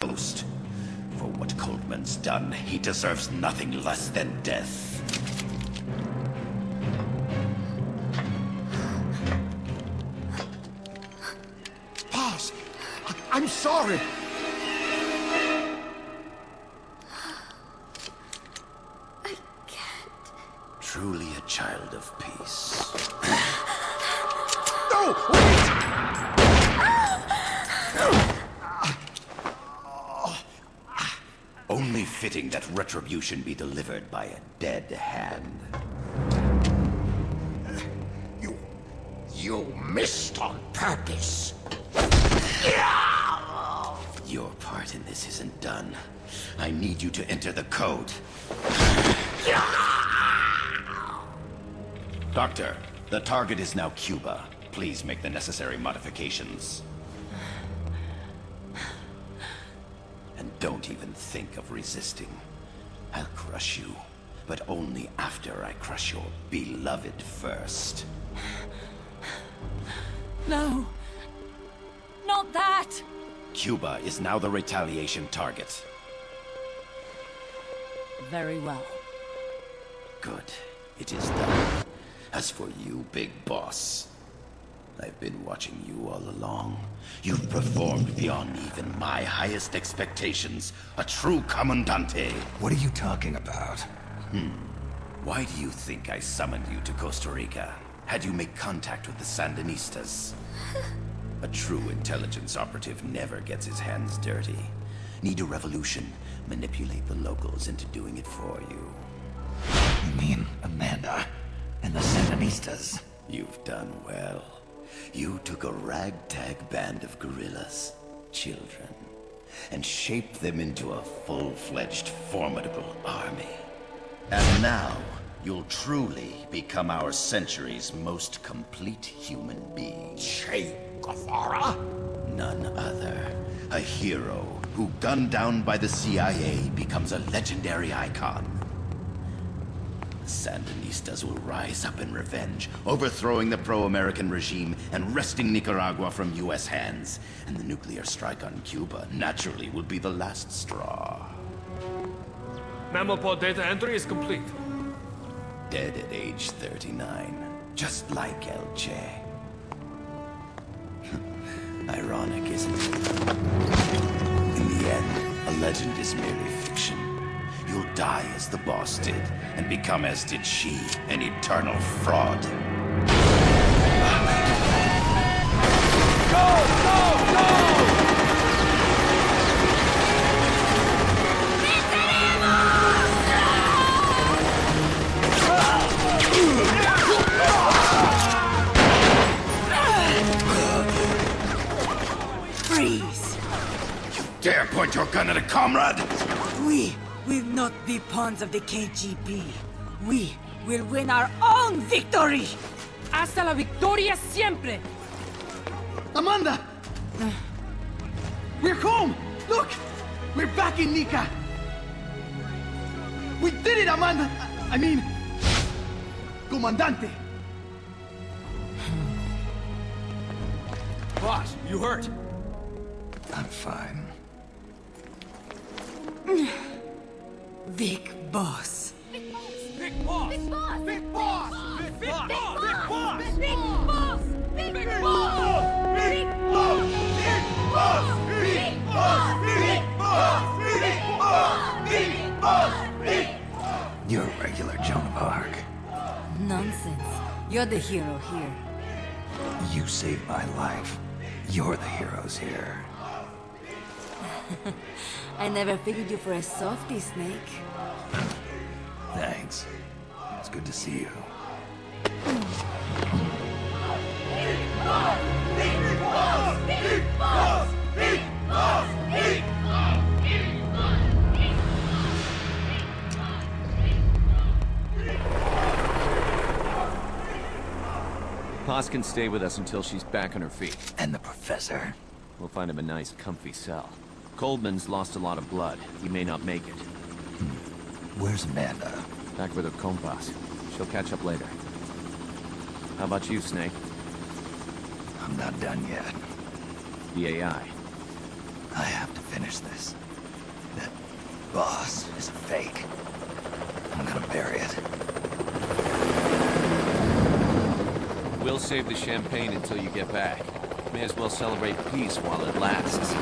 Ghost. For what Coldman's done, he deserves nothing less than death. Boss, I'm sorry. I can't. Truly a child of peace. No, wait! Only fitting that retribution be delivered by a dead hand. You missed on purpose. Your part in this isn't done. I need you to enter the code. Doctor, the target is now Cuba. Please make the necessary modifications. And don't even think of resisting. I'll crush you, but only after I crush your beloved first. No. Not that! Cuba is now the retaliation target. Very well. Good. It is done. As for you, Big Boss, I've been watching you all along. You've performed beyond even my highest expectations. A true Commandante. What are you talking about? Why do you think I summoned you to Costa Rica? Had you make contact with the Sandinistas? A true intelligence operative never gets his hands dirty. Need a revolution, manipulate the locals into doing it for you. You mean Amanda and the Sandinistas? You've done well. You took a ragtag band of guerrillas, children, and shaped them into a full-fledged, formidable army. And now, you'll truly become our century's most complete human being. Che Guevara? None other. A hero who, gunned down by the CIA, becomes a legendary icon. The Sandinistas will rise up in revenge, overthrowing the pro-American regime and wresting Nicaragua from U.S. hands. And the nuclear strike on Cuba, naturally, will be the last straw. Mammal data entry is complete. Dead at age 39, just like El Che. Ironic, isn't it? In the end, a legend is merely fiction. You'll die as the boss did, and become as did she, an eternal fraud. Freeze! Dare point your gun at a comrade? We will not be pawns of the KGB. We will win our own victory! Hasta la victoria siempre! Amanda! We're home! Look! We're back in Nica! We did it, Amanda! I mean... Comandante! Boss, you hurt? I'm fine. Big boss. Big boss! Big boss! Big boss! Big Big boss! boss! Big boss! Big boss! Big boss! You're a regular Joan of Arc. Nonsense. You're the hero here. You saved my life. You're the heroes here. I never figured you for a softie, Snake. Thanks. It's good to see you. Paz can stay with us until she's back on her feet. And the professor? We'll find him a nice, comfy cell. Coldman's lost a lot of blood. He may not make it. Where's Amanda? Back with her compas. She'll catch up later. How about you, Snake? I'm not done yet. The AI. I have to finish this. That boss is a fake. I'm gonna bury it. We'll save the champagne until you get back. May as well celebrate peace while it lasts.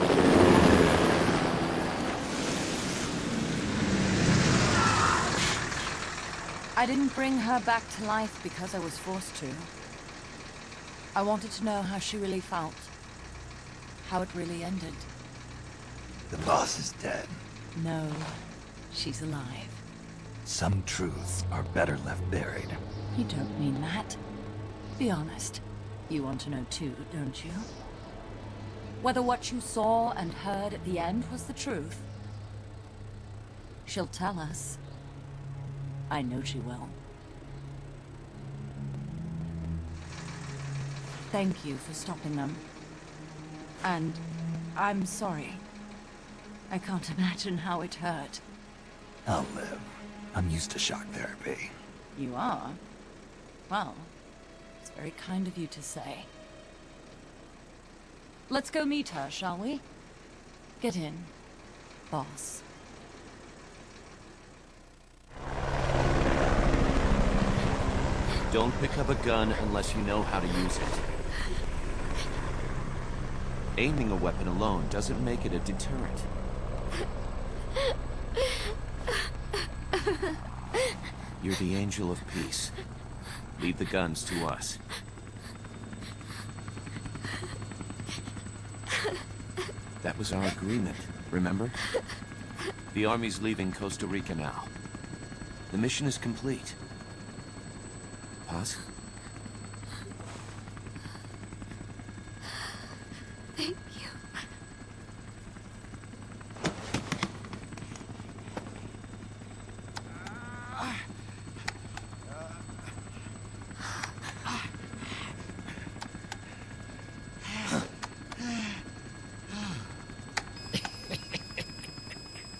I didn't bring her back to life because I was forced to. I wanted to know how she really felt. How it really ended. The boss is dead. No, she's alive. Some truths are better left buried. You don't mean that. Be honest. You want to know too, don't you? Whether what you saw and heard at the end was the truth. She'll tell us. I know she will. Thank you for stopping them. And I'm sorry. I can't imagine how it hurt. I'll live. I'm used to shock therapy. You are? Well, it's very kind of you to say. Let's go meet her, shall we? Get in, boss. Don't pick up a gun unless you know how to use it. Aiming a weapon alone doesn't make it a deterrent. You're the angel of peace. Leave the guns to us. That was our agreement, remember? The army's leaving Costa Rica now. The mission is complete. Paz? Thank you.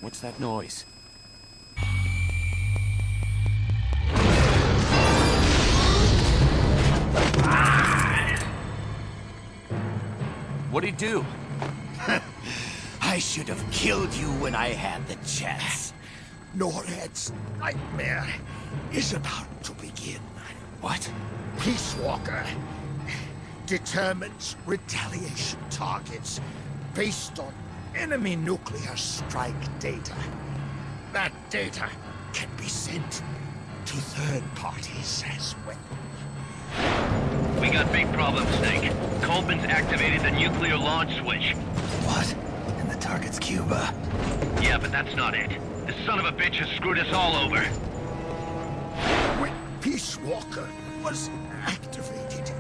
What's that noise? What'd he do? I should have killed you when I had the chance. Norred's nightmare is about to begin. What? Peace Walker determines retaliation targets based on enemy nuclear strike data. That data can be sent to third parties as well. We got big problems, Snake. Coleman's activated the nuclear launch switch. What? And the target's Cuba. Yeah, but that's not it. This son of a bitch has screwed us all over. When Peace Walker was activated,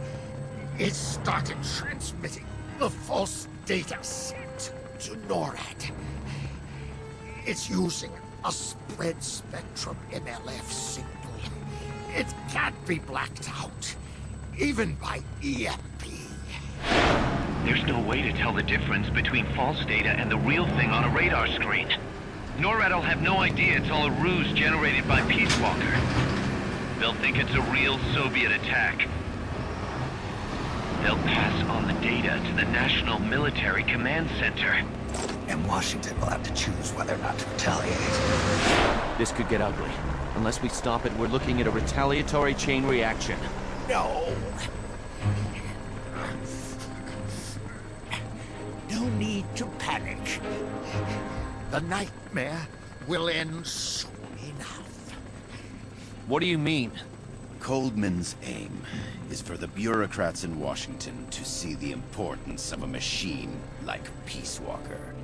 it started transmitting the false data sent to NORAD. It's using a spread spectrum MLF signal. It can't be blacked out, even by EMP. There's no way to tell the difference between false data and the real thing on a radar screen. NORAD will have no idea it's all a ruse generated by Peace Walker. They'll think it's a real Soviet attack. They'll pass on the data to the National Military Command Center. And Washington will have to choose whether or not to retaliate. This could get ugly. Unless we stop it, we're looking at a retaliatory chain reaction. No. No need to panic. The nightmare will end soon enough. What do you mean? Coldman's aim is for the bureaucrats in Washington to see the importance of a machine like Peace Walker.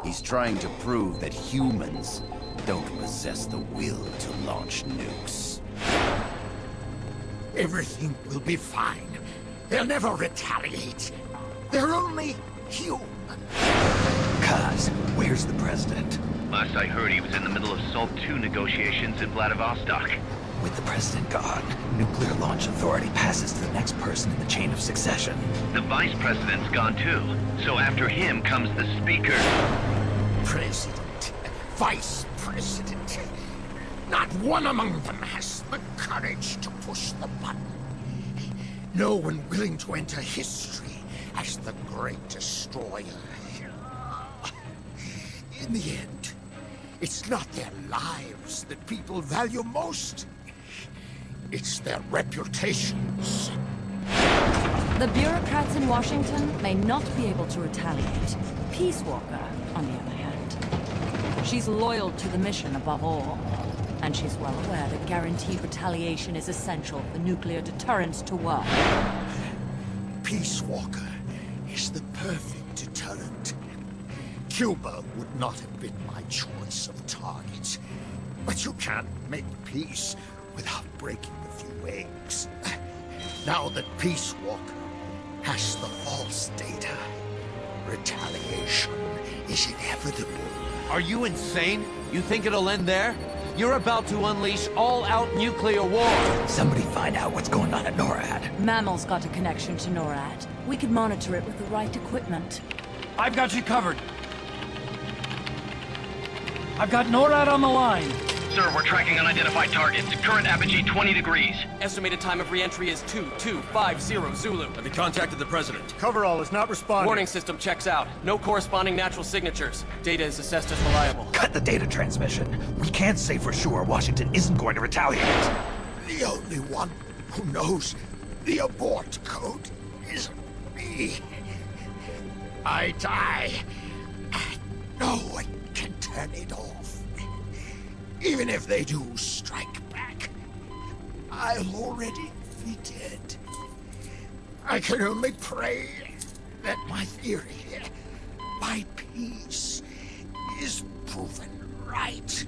He's trying to prove that humans don't possess the will to launch nukes. Everything will be fine. They'll never retaliate. They're only human. Kaz, where's the president? Last I heard, he was in the middle of SALT II negotiations in Vladivostok. With the president gone, nuclear launch authority passes to the next person in the chain of succession. The vice president's gone too. So after him comes the speaker. President, vice president. Not one among them has the courage to push the button. No one willing to enter history as the great destroyer. In the end, it's not their lives that people value most. It's their reputations. The bureaucrats in Washington may not be able to retaliate. Peace Walker, on the other hand. She's loyal to the mission above all. And she's well aware that guaranteed retaliation is essential for nuclear deterrence to work. Peace Walker is the perfect deterrent. Cuba would not have been my choice of target. But you can't make peace without breaking a few eggs. Now that Peace Walker has the false data, retaliation is inevitable. Are you insane? You think it'll end there? You're about to unleash all-out nuclear war! Somebody find out what's going on at NORAD. Mammal's got a connection to NORAD. We could monitor it with the right equipment. I've got you covered. I've got NORAD on the line. Sir, we're tracking unidentified targets. Current apogee 20 degrees. Estimated time of re-entry is 2250 Zulu. Have you contacted the president? Coverall is not responding. Warning system checks out. No corresponding natural signatures. Data is assessed as reliable. Cut the data transmission. We can't say for sure Washington isn't going to retaliate. The only one who knows the abort code is me. I die, and no one can turn it off. Even if they do strike back, I'll already be dead. I can only pray that my theory, my peace, is proven right.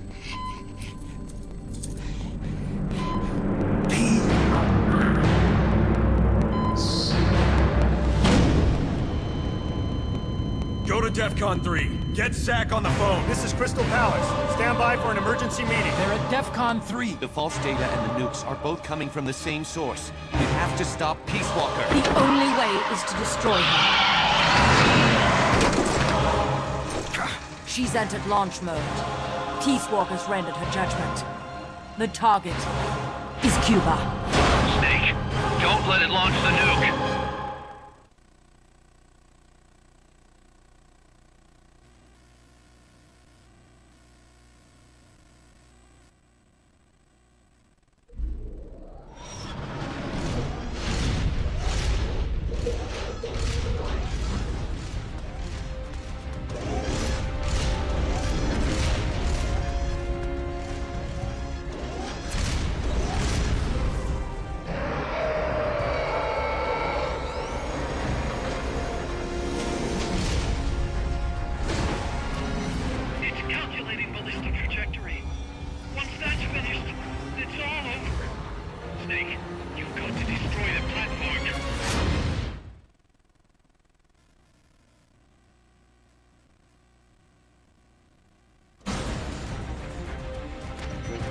Go to DEFCON 3. Get Zach on the phone. This is Crystal Palace. Stand by for an emergency meeting. They're at DEFCON 3. The false data and the nukes are both coming from the same source. We have to stop Peace Walker. The only way is to destroy her. She's entered launch mode. Peace Walker's rendered her judgment. The target is Cuba. Snake, don't let it launch the nuke.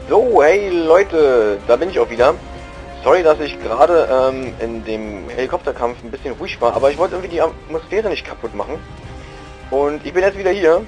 So, hey Leute, da bin ich auch wieder. Sorry, dass ich gerade in dem Helikopterkampf ein bisschen ruhig war, aber ich wollte irgendwie die Atmosphäre nicht kaputt machen. Und ich bin jetzt wieder hier